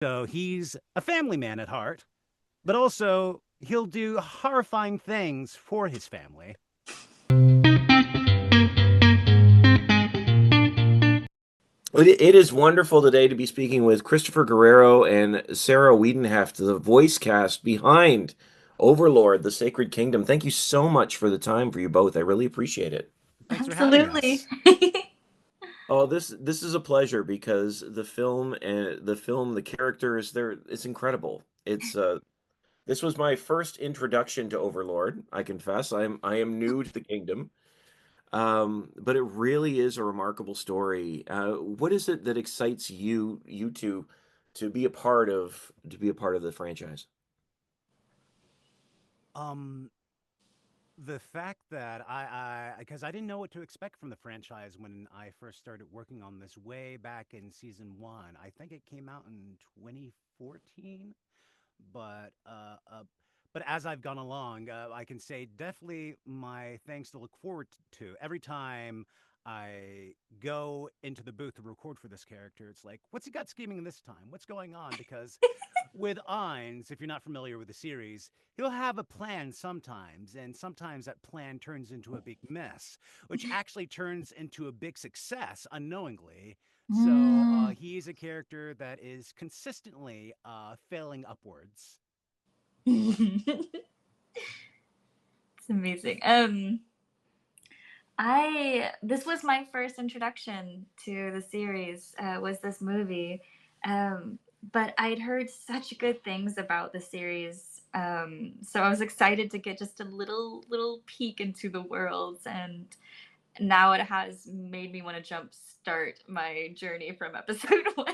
So he's a family man at heart, but also he'll do horrifying things for his family. It is wonderful today to be speaking with Christopher Guerrero and Sarah Wiedenheft, the voice cast behind Overlord, the Sacred Kingdom. Thank you so much for the time for you both. I really appreciate it. Thanks for having Absolutely. us. Oh, this is a pleasure because the characters, it's incredible. This was my first introduction to Overlord, I confess. I am new to the kingdom. But it really is a remarkable story. What is it that excites you to be a part of the franchise? Um, the fact that because I didn't know what to expect from the franchise when I first started working on this way back in season one. I think it came out in 2014, but as I've gone along, I can say definitely my things to look forward to. Every time I go into the booth to record for this character, it's like, what's he got scheming this time? What's going on? Because with Ains, if you're not familiar with the series, he'll have a plan sometimes, and sometimes that plan turns into a big mess, which actually turns into a big success unknowingly. So Mm. he's a character that is consistently failing upwards. It's amazing. I this was my first introduction to the series. Was this movie, but I'd heard such good things about the series. So I was excited to get just a little peek into the worlds, and now it has made me want to jump start my journey from episode one.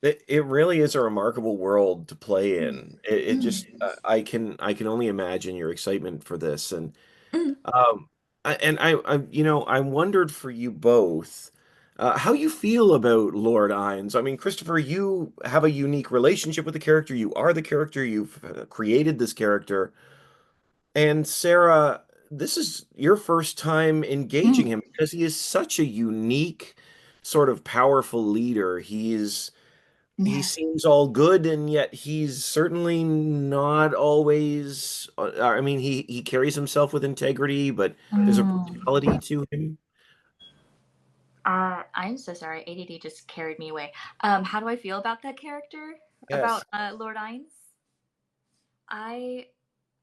It really is a remarkable world to play Mm. in. It just I can only imagine your excitement for this, and Mm. um I wondered for you both. How you feel about Lord Ains? I mean, Christopher, you have a unique relationship with the character. You are the character. You've created this character. And Sarah, this is your first time engaging Mm. him because he is such a unique, sort of powerful leader. He Yeah. seems all good, and yet he's certainly not always. I mean, he carries himself with integrity, but there's a Mm. brutality to him. I'm so sorry. ADD just carried me away. How do I feel about that character? About Yes. Lord Ains? I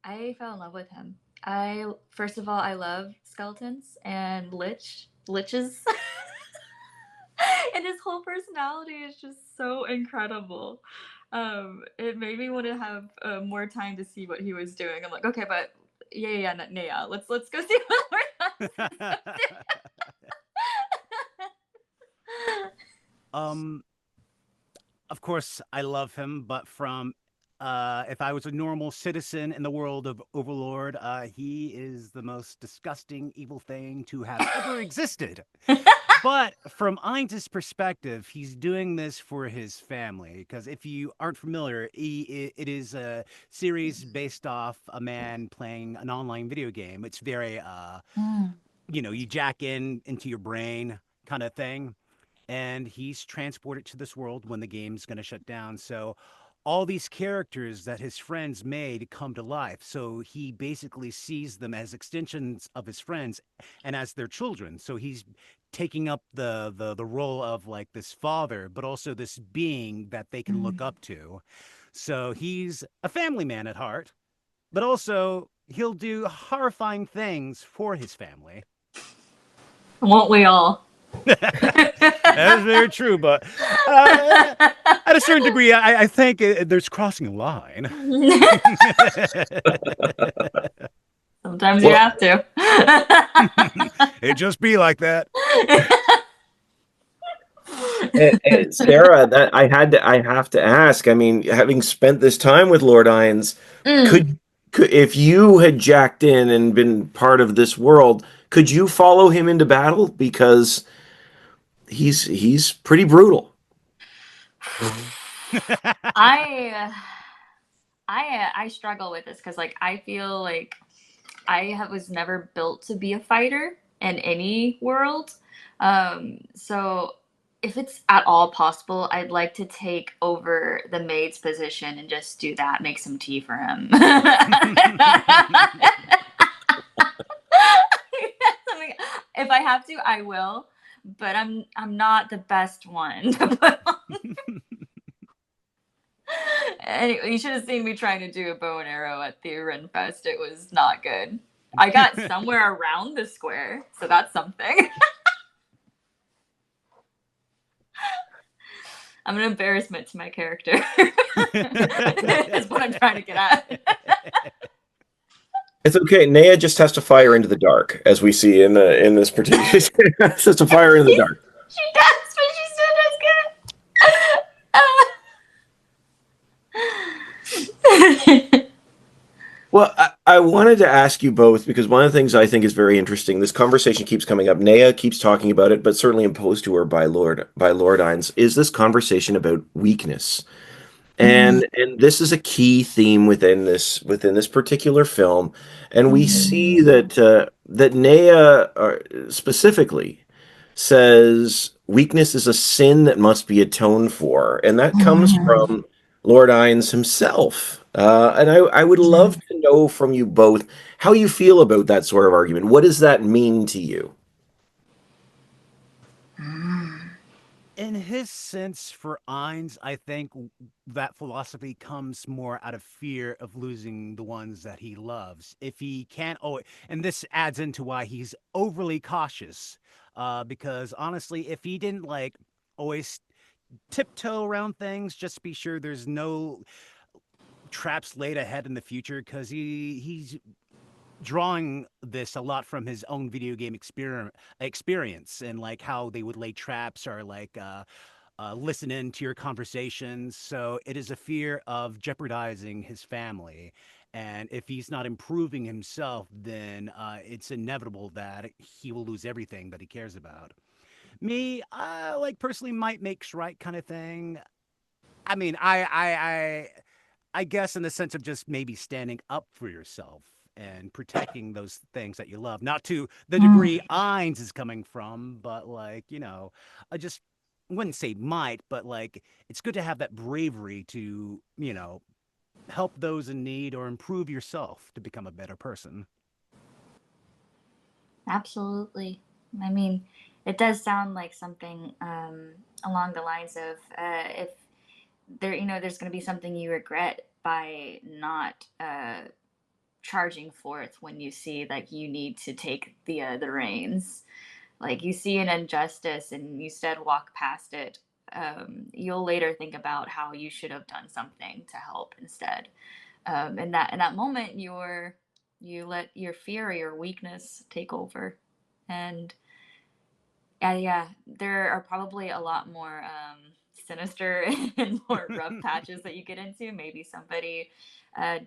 I fell in love with him. I first of all, I love skeletons and liches, and his whole personality is just so incredible. It made me want to have more time to see what he was doing. I'm like, okay, but yeah, Neia, let's go see what Lord Ains is up um, of course, I love him, but from if I was a normal citizen in the world of Overlord, he is the most disgusting, evil thing to have ever existed. to. But from Ainz's perspective, he's doing this for his family. Because if you aren't familiar, it is a series based off a man playing an online video game. It's very, Mm. you jack into your brain kind of thing, and he's transported to this world when the game's going to shut down. So all these characters that his friends made come to life. So he basically sees them as extensions of his friends and as their children. So he's taking up the role of like this father, but also this being that they can look Mm. up to. So he's a family man at heart, but also he'll do horrifying things for his family. Won't we all? That is very true, but at a certain degree, I think there's crossing a line. Sometimes you Well, have to. It just be like that. and Sarah, that I have to ask. I mean, having spent this time with Lord Ains, Mm. could if you had jacked in and been part of this world, could you follow him into battle? Because he's pretty brutal. I I struggle with this because like I feel like was never built to be a fighter in any world. So if it's at all possible, I'd like to take over the maid's position and just do that, make some tea for him. If I have to, I will, but I'm not the best one to put on. Anyway, you should have seen me trying to do a bow and arrow at the Renfest. It was not good. I got somewhere around the square, so that's something. I'm an embarrassment to my character. Is what I'm trying to get at. It's okay. Neia just has to fire into the dark, as we see in this particular. It's just a fire in the dark. She does, but she's still does good. Well, I wanted to ask you both because one of the things I think is very interesting. This conversation keeps coming up. Neia keeps talking about it, but certainly imposed to her by Lord Ains. Is this conversation about weakness? And this is a key theme within this particular film, and we see that that Neia specifically says weakness is a sin that must be atoned for, and that comes from Lord Ains himself. And I would love to know from you both how you feel about that sort of argument. What does that mean to you? In his sense for Ainz, I think that philosophy comes more out of fear of losing the ones that he loves. If he can't, oh, and this adds into why he's overly cautious. Because honestly, if he didn't like always tiptoe around things, just to be sure there's no traps laid ahead in the future, because he's drawing this a lot from his own video game experience and like how they would lay traps or like listen in to your conversations. So it is a fear of jeopardizing his family. And if he's not improving himself, then it's inevitable that he will lose everything that he cares about. Me, like personally, might makes right kind of thing. I mean, I guess in the sense of just maybe standing up for yourself and protecting those things that you love. Not to the degree Ainz is coming from, but like, I just wouldn't say might, but like it's good to have that bravery to, help those in need or improve yourself to become a better person. Absolutely. I mean, it does sound like something along the lines of if there, there's going to be something you regret by not charging forth when you see like you need to take the reins. Like you see an injustice and you instead walk past it. You'll later think about how you should have done something to help instead. In that moment, you let your fear or your weakness take over, and yeah, there are probably a lot more sinister and more rough patches that you get into. Maybe somebody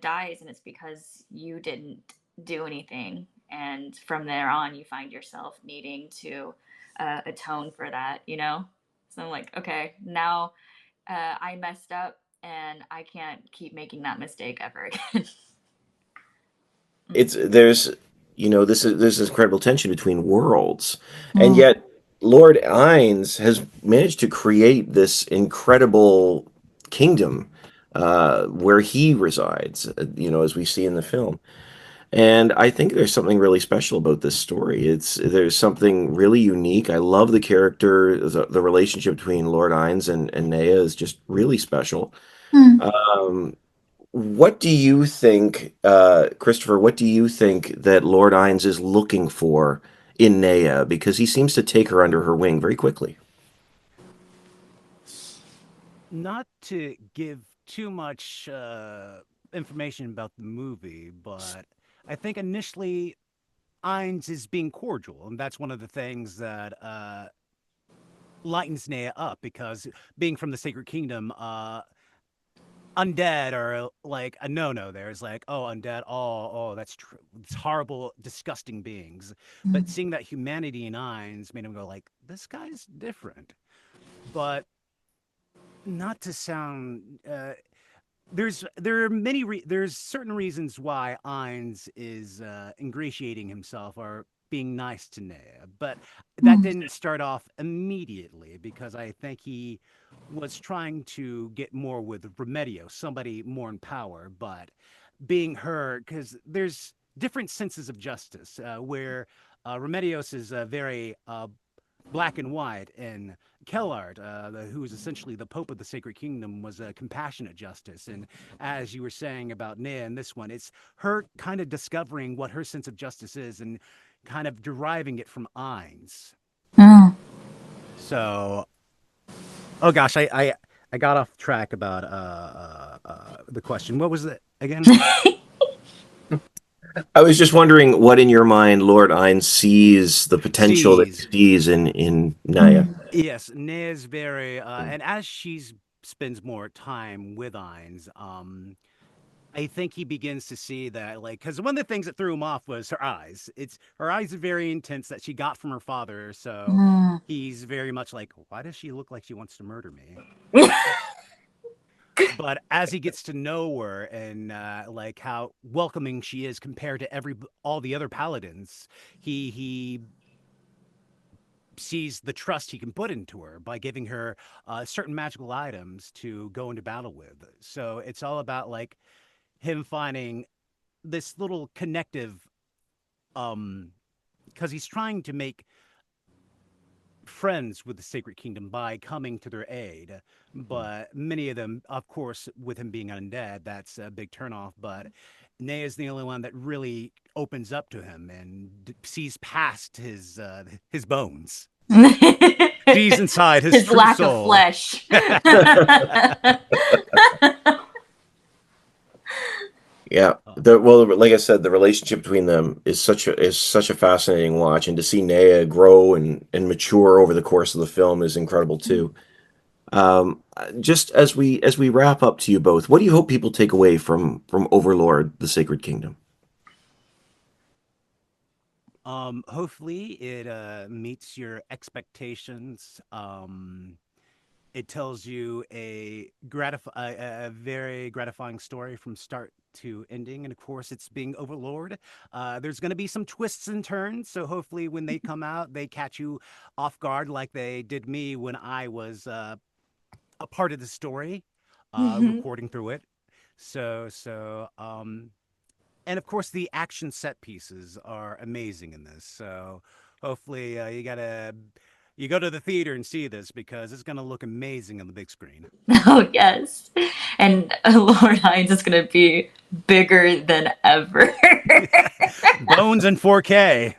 dies and it's because you didn't do anything. And from there on, you find yourself needing to atone for that. So I'm like, okay, now I messed up and I can't keep making that mistake ever again. It's there's there's this incredible tension between worlds, and Mm. yet Lord Ains has managed to create this incredible kingdom where he resides, as we see in the film. And I think there's something really special about this story. There's something really unique. I love the character, the relationship between Lord Ains and Neia is just really special. Mm. Um, what do you think, Christopher? What do you think that Lord Ains is looking for in Neia? Because he seems to take her under her wing very quickly. Not to give too much information about the movie, but I think initially Ainz is being cordial, and that's one of the things that lightens Nea up because being from the Sacred Kingdom, undead are like a no-no. There's like, oh, undead, oh, that's true. It's horrible, disgusting beings. But Mm. seeing that humanity in Ainz made him go like, this guy's different. But not to sound there's certain reasons why Ainz is ingratiating himself or being nice to Neia, but that didn't start off immediately because I think he was trying to get more with Remedio, somebody more in power, but being her, because there's different senses of justice where Remedios is very black and white, and Kellard, who is essentially the Pope of the Sacred Kingdom, was a compassionate justice. And as you were saying about Neia in this one, it's her kind of discovering what her sense of justice is and kind of deriving it from Ains. So, oh gosh, I got off track about the question. What was it again? I was just wondering what in your mind Lord Ains sees the potential that he Sees. sees in Neia. Yes, Neia's very, and as she spends more time with Ains, I think he begins to see that, like, because one of the things that threw him off was her eyes. It's her eyes are very intense that she got from her father, so he's very much like, why does she look like she wants to murder me? But as he gets to know her and like how welcoming she is compared to all the other paladins, he sees the trust he can put into her by giving her certain magical items to go into battle with. So it's all about like him finding this little connective, because he's trying to make friends with the Sacred Kingdom by coming to their aid. But many of them, of course, with him being undead, that's a big turnoff. But Nea is the only one that really opens up to him and sees past his bones. Sees inside his true lack soul. of flesh. Yeah. Well, like I said, the relationship between them is such a fascinating watch, and to see Neia grow and mature over the course of the film is incredible too. Just as we wrap up to you both, what do you hope people take away from Overlord, the Sacred Kingdom? Hopefully it meets your expectations. It tells you a very gratifying story from start to ending, and of course, it's being Overlord. There's going to be some twists and turns, so hopefully, when they come out, they catch you off guard like they did me when I was a part of the story, recording through it. And of course, the action set pieces are amazing in this. So hopefully, you go to the theater and see this because it's going to look amazing on the big screen. Oh, yes. And Lord Ains is going to be bigger than ever. Bones in 4K.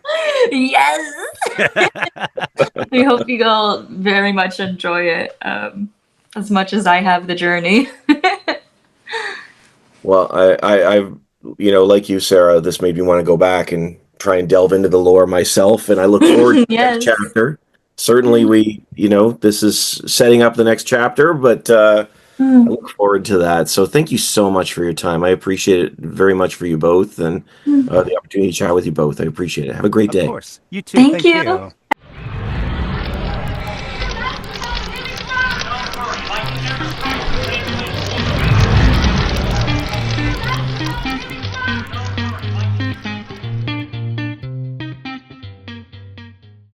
Yes. We hope you all very much enjoy it as much as I have the journey. Well, I like you, Sarah, this made me want to go back and try and delve into the lore myself, and I look forward to the next chapter. Certainly, this is setting up the next chapter, but I look forward to that. So thank you so much for your time. I appreciate it very much for you both, and the opportunity to chat with you both. I appreciate it. Have a great day. Of course. You too. Thank you.